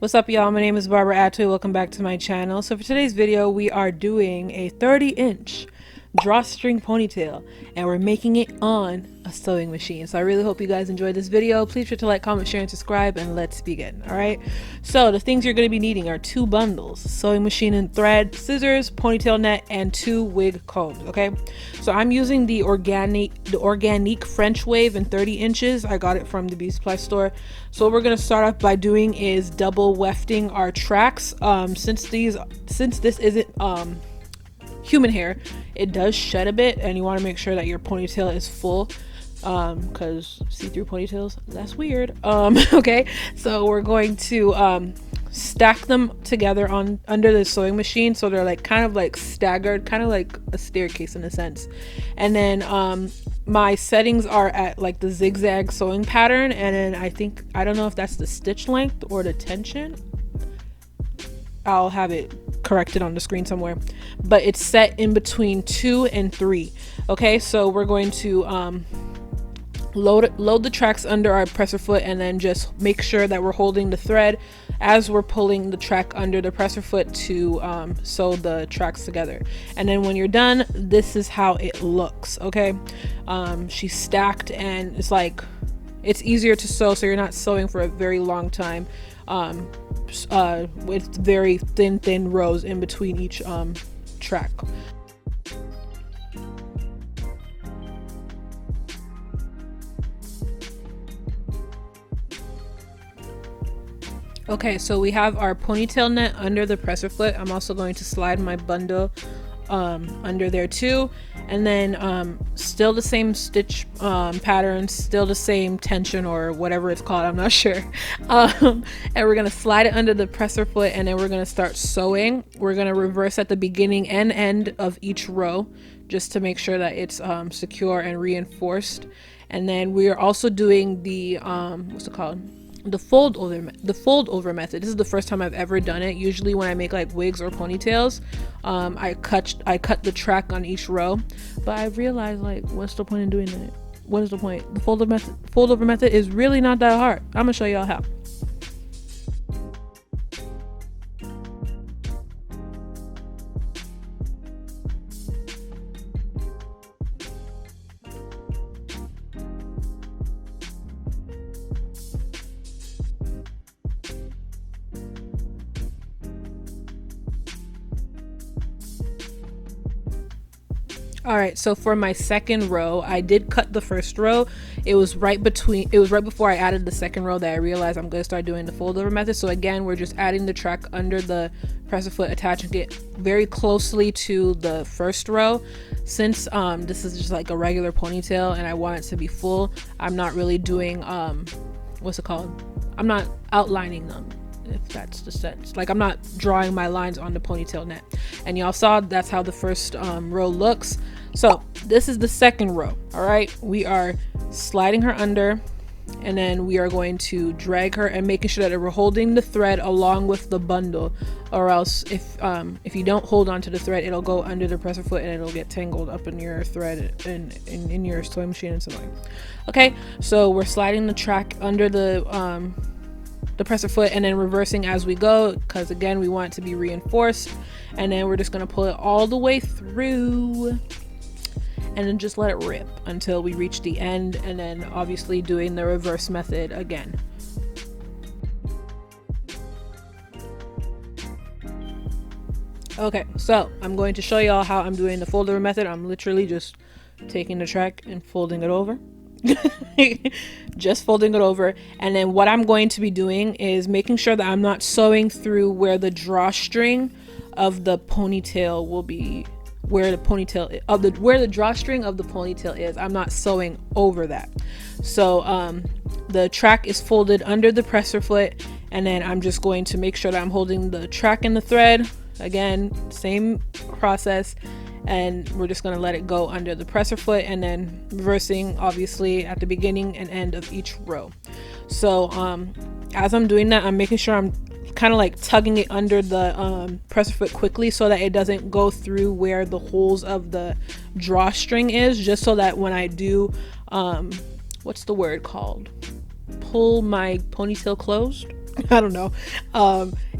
What's up, y'all? My name is Barbara Atewe. Welcome back to my channel. So for today's video, we are doing a 30-inch drawstring ponytail, and we're making it on a sewing machine. So I really hope you guys enjoyed this video. Please sure to like, comment, share, and subscribe, and let's begin. All right, so the things you're going to be needing are 2 bundles: sewing machine and thread, scissors, ponytail net, and 2 wig combs. Okay, so I'm using the organique French wave in 30 inches. I got it from the beauty supply store. So what we're going to start off by doing is double wefting our tracks. Since this isn't human hair, it does shed a bit, and you want to make sure that your ponytail is full, because see-through ponytails, that's weird. Okay, so we're going to stack them together under the sewing machine, so they're like kind of like staggered, kind of like a staircase in a sense. And then my settings are at like the zigzag sewing pattern, and then I don't know if that's the stitch length or the tension. I'll have it corrected on the screen somewhere, but it's set in between 2 and 3. Okay, so we're going to load the tracks under our presser foot, and then just make sure that we're holding the thread as we're pulling the track under the presser foot to sew the tracks together. And then when you're done, this is how it looks. Okay, she's stacked, and it's easier to sew, so you're not sewing for a very long time, with very thin rows in between each track. Okay, so we have our ponytail net under the presser foot. I'm also going to slide my bundle under there too, and then still the same stitch pattern, still the same tension or whatever it's called, I'm not sure. And we're gonna slide it under the presser foot, and then we're gonna start sewing. We're gonna reverse at the beginning and end of each row, just to make sure that it's secure and reinforced. And then we are also doing the what's it called, the fold over method. This is the first time I've ever done it. Usually when I make like wigs or ponytails, I cut the track on each row, but I realized, like, what's the point in doing that? What is the point? The fold over method is really not that hard. I'm gonna show y'all how. All right, so for my second row, I did cut the first row. It was right before I added the second row that I realized I'm gonna start doing the fold over method. So again, we're just adding the track under the presser foot, attaching it very closely to the first row. Since this is just like a regular ponytail and I want it to be full, I'm not really doing what's it called? I'm not outlining them, if that's the sense. Like, I'm not drawing my lines on the ponytail net. And y'all saw that's how the first row looks. So this is the second row. All right, we are sliding her under, and then we are going to drag her and making sure that we're holding the thread along with the bundle, or else if you don't hold on to the thread, it'll go under the presser foot and it'll get tangled up in your thread and in your sewing machine and something. Okay, so we're sliding the track under the presser foot and then reversing as we go, because again, we want it to be reinforced. And then we're just going to pull it all the way through and then just let it rip until we reach the end, and then obviously doing the reverse method again. Okay, so I'm going to show y'all how I'm doing the fold over method. I'm literally just taking the track and folding it over. Just folding it over. And then what I'm going to be doing is making sure that I'm not sewing through where the drawstring of the ponytail will be, where the drawstring of the ponytail is. I'm not sewing over that. So the track is folded under the presser foot, and then I'm just going to make sure that I'm holding the track and the thread. Again, same process, and we're just going to let it go under the presser foot, and then reversing obviously at the beginning and end of each row. So as I'm doing that, I'm making sure I'm kind of like tugging it under the presser foot quickly, so that it doesn't go through where the holes of the drawstring is, just so that when I do what's the word called, pull my ponytail closed, I don't know,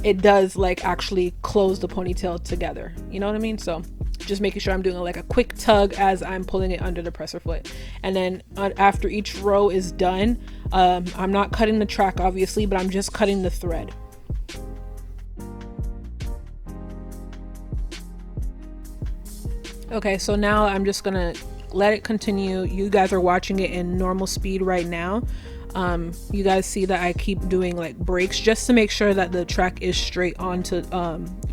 it does like actually close the ponytail together, you know what I mean? So just making sure I'm doing like a quick tug as I'm pulling it under the presser foot. And then after each row is done, I'm not cutting the track obviously, but I'm just cutting the thread. Okay, so now I'm just gonna let it continue. You guys are watching it in normal speed right now. You guys see that I keep doing like breaks just to make sure that the track is straight onto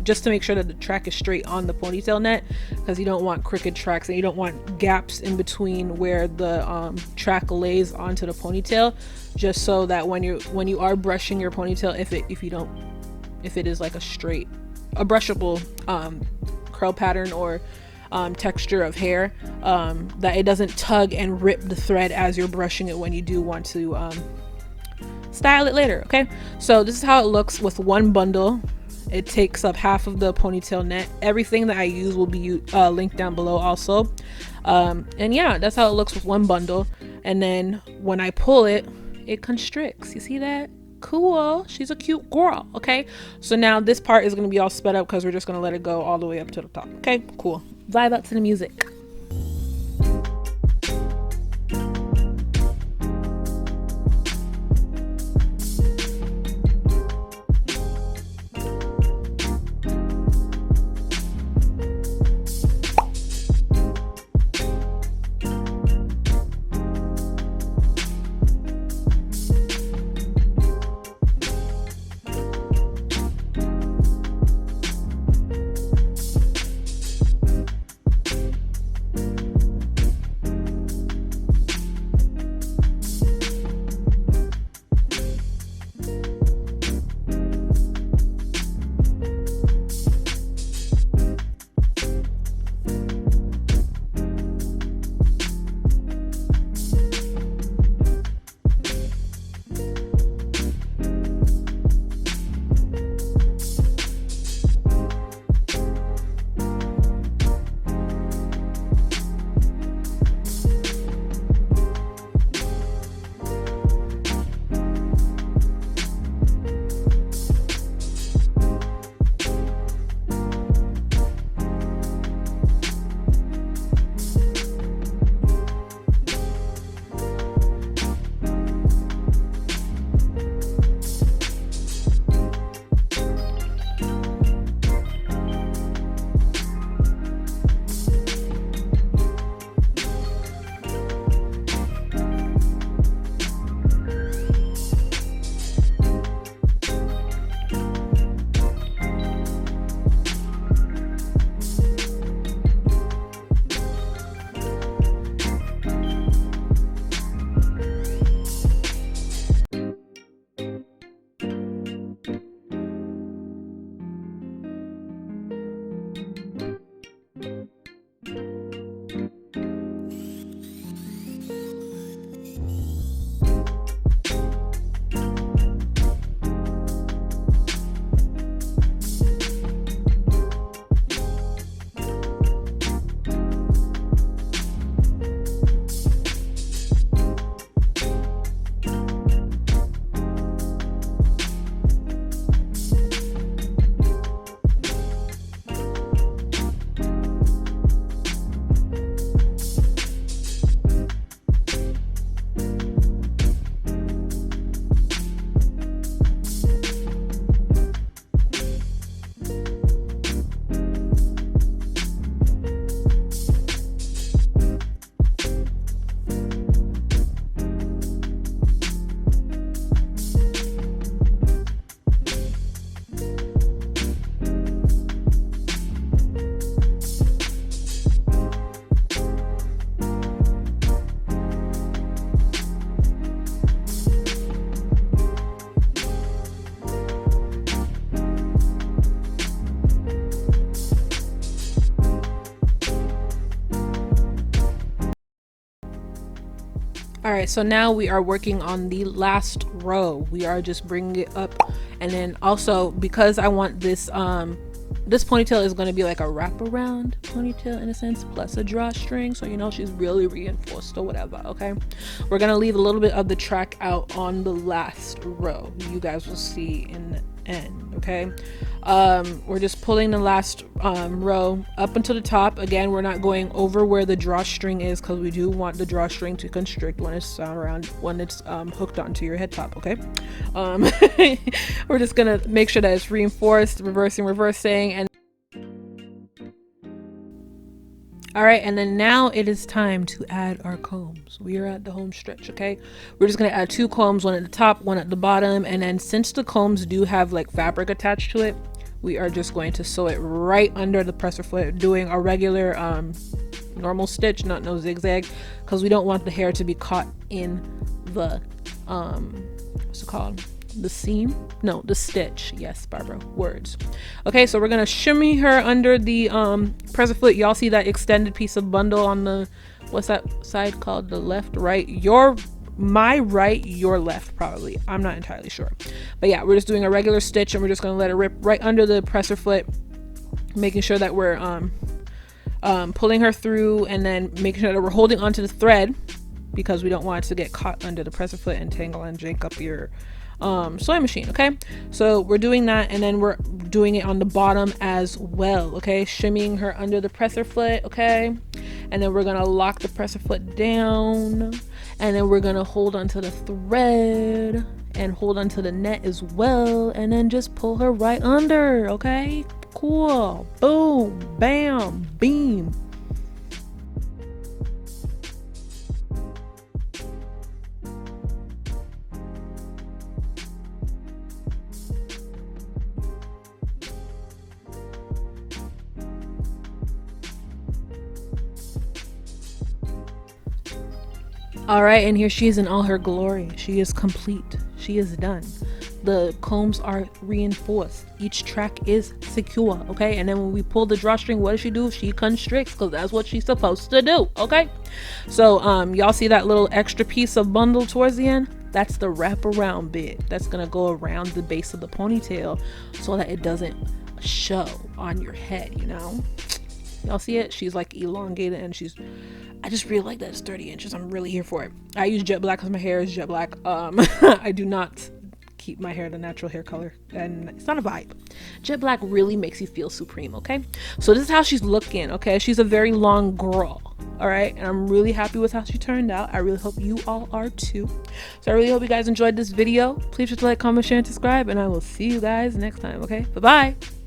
just to make sure that the track is straight on the ponytail net, because you don't want crooked tracks and you don't want gaps in between where the track lays onto the ponytail, just so that when you are brushing your ponytail, if it is like a brushable curl pattern or texture of hair, that it doesn't tug and rip the thread as you're brushing it when you do want to style it later. Okay, so this is how it looks with one bundle. It takes up half of the ponytail net. Everything that I use will be linked down below also, and yeah, that's how it looks with one bundle. And then when I pull it, it constricts. You see that? Cool. She's a cute girl. Okay, so now this part is going to be all sped up because we're just going to let it go all the way up to the top. Okay, cool. Vibe out to the music. All right, so now we are working on the last row. We are just bringing it up, and then also because I want this this ponytail is going to be like a wraparound ponytail in a sense, plus a drawstring, so you know she's really reinforced or whatever. Okay, we're going to leave a little bit of the track out on the last row. You guys will see in the end. Okay, we're just pulling the last row up until the top. Again, we're not going over where the drawstring is, because we do want the drawstring to constrict when it's hooked onto your head top. Okay, we're just gonna make sure that it's reinforced, reversing, and all right, and then now it is time to add our combs. We are at the home stretch. Okay, we're just gonna add 2 combs, one at the top, one at the bottom, and then since the combs do have like fabric attached to it, we are just going to sew it right under the presser foot, doing a regular normal stitch, not no zigzag, because we don't want the hair to be caught in the what's it called, the seam, no, the stitch. Yes, Barbara, words. Okay, so we're gonna shimmy her under the presser foot. Y'all see that extended piece of bundle on the, what's that side called, the left, right, my right, your left, probably, I'm not entirely sure, but yeah, we're just doing a regular stitch, and we're just gonna let it rip right under the presser foot, making sure that we're pulling her through, and then making sure that we're holding onto the thread, because we don't want it to get caught under the presser foot and tangle and jank up your sewing machine. Okay, so we're doing that, and then we're doing it on the bottom as well. Okay, shimmying her under the presser foot. Okay, and then we're gonna lock the presser foot down, and then we're gonna hold onto the thread and hold onto the net as well, and then just pull her right under. Okay, cool, boom, bam, beam. All right, and here she is in all her glory. She is complete. She is done. The combs are reinforced. Each track is secure. Okay, and then when we pull the drawstring, what does she do? She constricts, because that's what she's supposed to do. Okay, so y'all see that little extra piece of bundle towards the end? That's the wraparound bit that's gonna go around the base of the ponytail, so that it doesn't show on your head, you know. Y'all see it? She's like elongated, and I just really like that it's 30 inches. I'm really here for it. I use jet black because my hair is jet black. I do not keep my hair the natural hair color, and it's not a vibe. Jet black really makes you feel supreme. Okay, so this is how she's looking. Okay, she's a very long girl. All right, and I'm really happy with how she turned out. I really hope you all are too. So I really hope you guys enjoyed this video. Please just like, comment, share, and subscribe, and I will see you guys next time. Okay, bye bye.